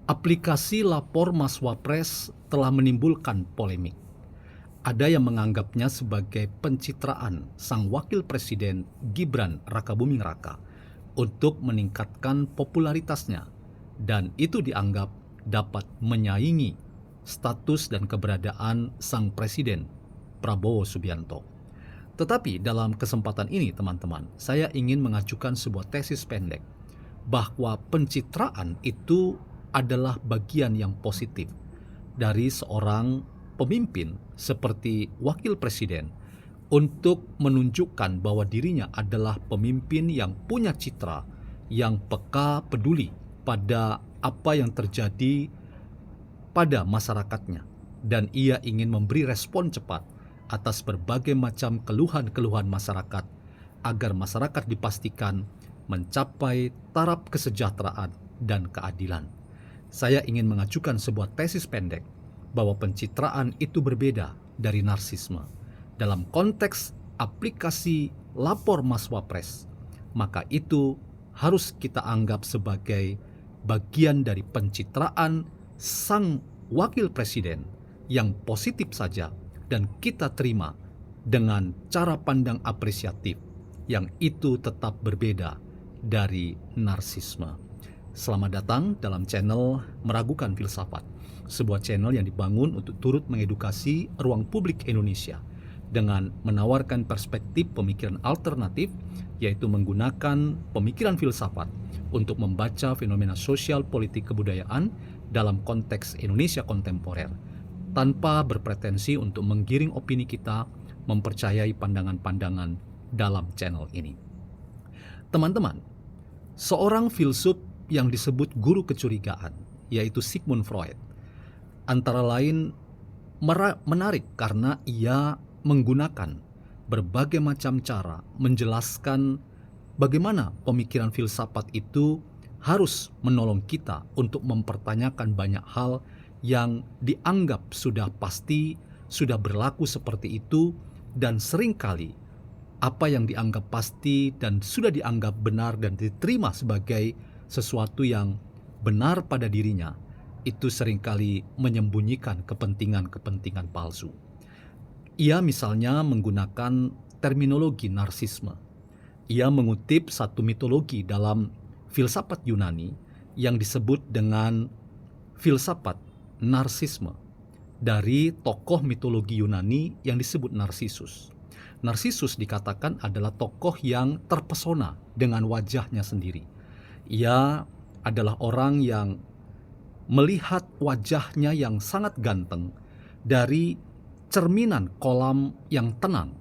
Aplikasi lapor Mas Wapres telah menimbulkan polemik. Ada yang menganggapnya sebagai pencitraan sang wakil presiden Gibran Rakabuming Raka untuk meningkatkan popularitasnya, dan itu dianggap dapat menyaingi status dan keberadaan sang presiden Prabowo Subianto. Tetapi dalam kesempatan ini, teman-teman, saya ingin mengajukan sebuah tesis pendek bahwa pencitraan itu adalah bagian yang positif dari seorang pemimpin seperti wakil presiden untuk menunjukkan bahwa dirinya adalah pemimpin yang punya citra, yang peka, peduli pada apa yang terjadi pada masyarakatnya, dan ia ingin memberi respon cepat atas berbagai macam keluhan-keluhan masyarakat agar masyarakat dipastikan mencapai taraf kesejahteraan dan keadilan. Saya ingin mengajukan sebuah tesis pendek bahwa pencitraan itu berbeda dari narsisme. Dalam konteks aplikasi lapor Mas Wapres, maka itu harus kita anggap sebagai bagian dari pencitraan sang wakil presiden yang positif saja, dan kita terima dengan cara pandang apresiatif yang itu tetap berbeda dari narsisme. Selamat datang dalam channel Meragukan Filsafat, sebuah channel yang dibangun untuk turut mengedukasi ruang publik Indonesia dengan menawarkan perspektif pemikiran alternatif, yaitu menggunakan pemikiran filsafat untuk membaca fenomena sosial, politik, kebudayaan dalam konteks Indonesia kontemporer, tanpa berpretensi untuk menggiring opini kita mempercayai pandangan-pandangan dalam channel ini. Teman-teman, seorang filsuf yang disebut guru kecurigaan, yaitu Sigmund Freud, antara lain menarik karena ia menggunakan berbagai macam cara menjelaskan bagaimana pemikiran filsafat itu harus menolong kita untuk mempertanyakan banyak hal yang dianggap sudah pasti, sudah berlaku seperti itu, dan seringkali apa yang dianggap pasti dan sudah dianggap benar dan diterima sebagai sesuatu yang benar pada dirinya, itu seringkali menyembunyikan kepentingan-kepentingan palsu. Ia misalnya menggunakan terminologi narsisme. Ia mengutip satu mitologi dalam filsafat Yunani yang disebut dengan filsafat narsisme dari tokoh mitologi Yunani yang disebut Narsisus. Narsisus dikatakan adalah tokoh yang terpesona dengan wajahnya sendiri. Ia adalah orang yang melihat wajahnya yang sangat ganteng dari cerminan kolam yang tenang,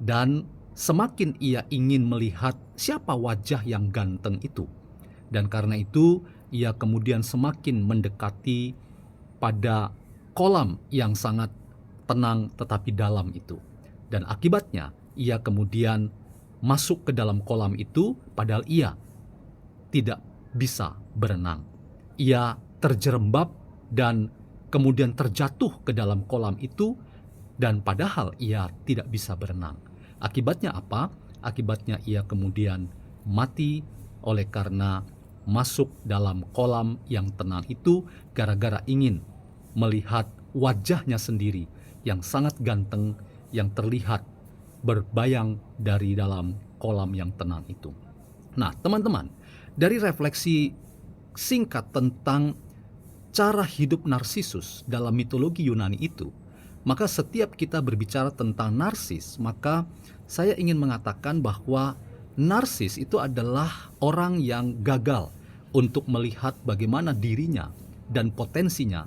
dan semakin ia ingin melihat siapa wajah yang ganteng itu, dan karena itu ia kemudian semakin mendekati pada kolam yang sangat tenang tetapi dalam itu, dan akibatnya ia kemudian masuk ke dalam kolam itu padahal ia tidak bisa berenang. Ia terjerembab dan kemudian terjatuh ke dalam kolam itu, dan padahal ia tidak bisa berenang. Akibatnya apa? Akibatnya ia kemudian mati oleh karena masuk dalam kolam yang tenang itu gara-gara ingin melihat wajahnya sendiri yang sangat ganteng yang terlihat berbayang dari dalam kolam yang tenang itu. Nah, teman-teman, dari refleksi singkat tentang cara hidup Narsisus dalam mitologi Yunani itu, maka setiap kita berbicara tentang narsis, maka saya ingin mengatakan bahwa narsis itu adalah orang yang gagal untuk melihat bagaimana dirinya dan potensinya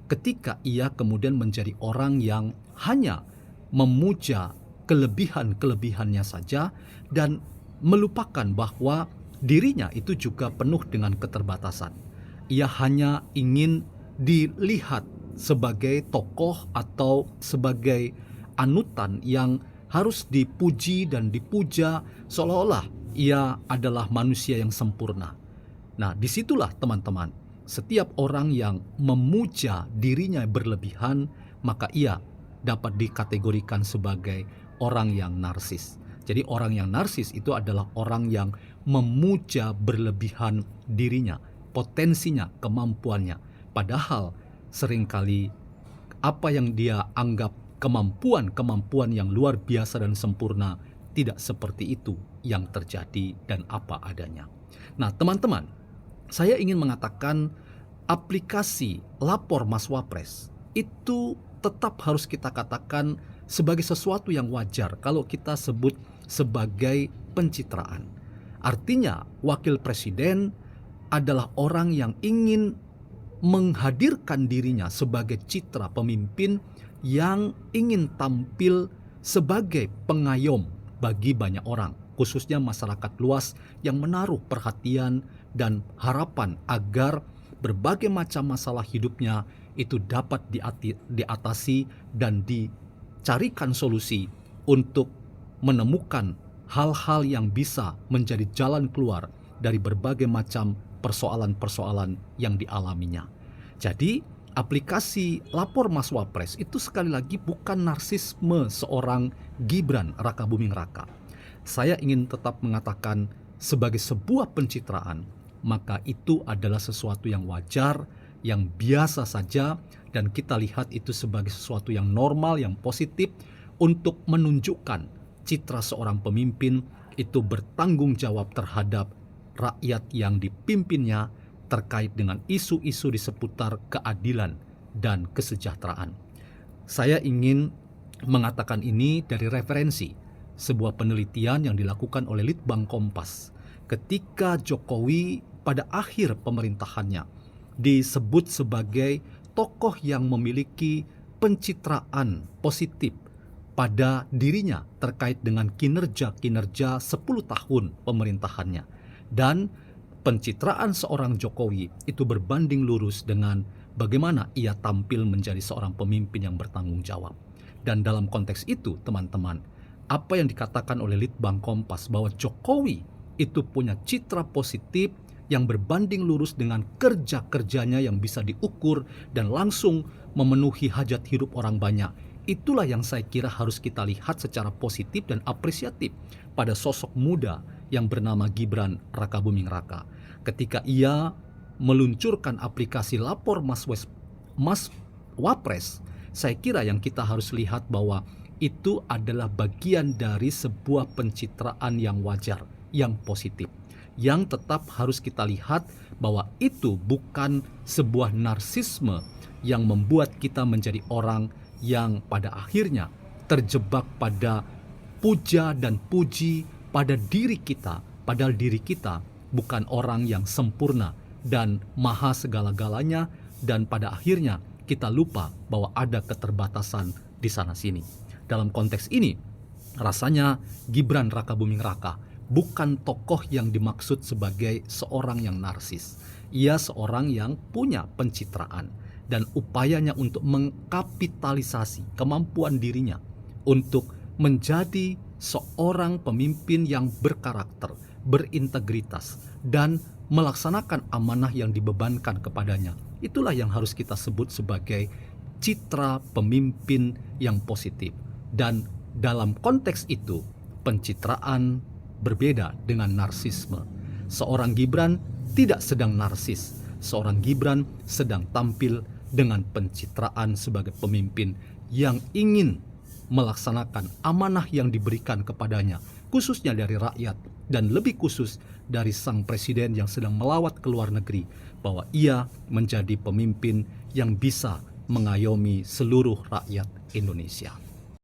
ketika ia kemudian menjadi orang yang hanya memuja kelebihan-kelebihannya saja dan melupakan bahwa dirinya itu juga penuh dengan keterbatasan. Ia hanya ingin dilihat sebagai tokoh atau sebagai anutan yang harus dipuji dan dipuja seolah-olah ia adalah manusia yang sempurna. Nah, disitulah teman-teman, setiap orang yang memuja dirinya berlebihan, maka ia dapat dikategorikan sebagai orang yang narsis. Jadi orang yang narsis itu adalah orang yang memuja berlebihan dirinya, potensinya, kemampuannya. Padahal seringkali apa yang dia anggap kemampuan yang luar biasa dan sempurna tidak seperti itu yang terjadi dan apa adanya. Nah, teman-teman, saya ingin mengatakan aplikasi lapor Mas Wapres itu tetap harus kita katakan sebagai sesuatu yang wajar kalau kita sebut sebagai pencitraan. Artinya, wakil presiden adalah orang yang ingin menghadirkan dirinya sebagai citra pemimpin yang ingin tampil sebagai pengayom bagi banyak orang, khususnya masyarakat luas yang menaruh perhatian dan harapan agar berbagai macam masalah hidupnya itu dapat diatasi dan dicarikan solusi untuk menemukan hal-hal yang bisa menjadi jalan keluar dari berbagai macam persoalan-persoalan yang dialaminya. Jadi, aplikasi lapor Mas Wapres itu sekali lagi bukan narsisme seorang Gibran Rakabuming Raka. Saya ingin tetap mengatakan sebagai sebuah pencitraan, maka itu adalah sesuatu yang wajar, yang biasa saja, dan kita lihat itu sebagai sesuatu yang normal, yang positif untuk menunjukkan citra seorang pemimpin itu bertanggung jawab terhadap rakyat yang dipimpinnya terkait dengan isu-isu di seputar keadilan dan kesejahteraan. Saya ingin mengatakan ini dari referensi sebuah penelitian yang dilakukan oleh Litbang Kompas ketika Jokowi pada akhir pemerintahannya disebut sebagai tokoh yang memiliki pencitraan positif pada dirinya terkait dengan kinerja-kinerja 10 tahun pemerintahannya. Dan pencitraan seorang Jokowi itu berbanding lurus dengan bagaimana ia tampil menjadi seorang pemimpin yang bertanggung jawab. Dan dalam konteks itu, teman-teman, apa yang dikatakan oleh Litbang Kompas bahwa Jokowi itu punya citra positif yang berbanding lurus dengan kerja-kerjanya yang bisa diukur dan langsung memenuhi hajat hidup orang banyak. Itulah yang saya kira harus kita lihat secara positif dan apresiatif pada sosok muda yang bernama Gibran Rakabuming Raka. Ketika ia meluncurkan aplikasi lapor Mas Wapres, saya kira yang kita harus lihat bahwa itu adalah bagian dari sebuah pencitraan yang wajar, yang positif. Yang tetap harus kita lihat bahwa itu bukan sebuah narsisme yang membuat kita menjadi orang yang pada akhirnya terjebak pada puja dan puji pada diri kita, padahal diri kita bukan orang yang sempurna dan maha segala-galanya, dan pada akhirnya kita lupa bahwa ada keterbatasan di sana-sini. Dalam konteks ini, rasanya Gibran Rakabuming Raka bukan tokoh yang dimaksud sebagai seorang yang narsis. Ia seorang yang punya pencitraan dan upayanya untuk mengkapitalisasi kemampuan dirinya untuk menjadi seorang pemimpin yang berkarakter, berintegritas, dan melaksanakan amanah yang dibebankan kepadanya. Itulah yang harus kita sebut sebagai citra pemimpin yang positif. Dan dalam konteks itu, pencitraan berbeda dengan narsisme. Seorang Gibran tidak sedang narsis. Seorang Gibran sedang tampil dengan pencitraan sebagai pemimpin yang ingin melaksanakan amanah yang diberikan kepadanya, khususnya dari rakyat dan lebih khusus dari sang presiden yang sedang melawat ke luar negeri, bahwa ia menjadi pemimpin yang bisa mengayomi seluruh rakyat Indonesia.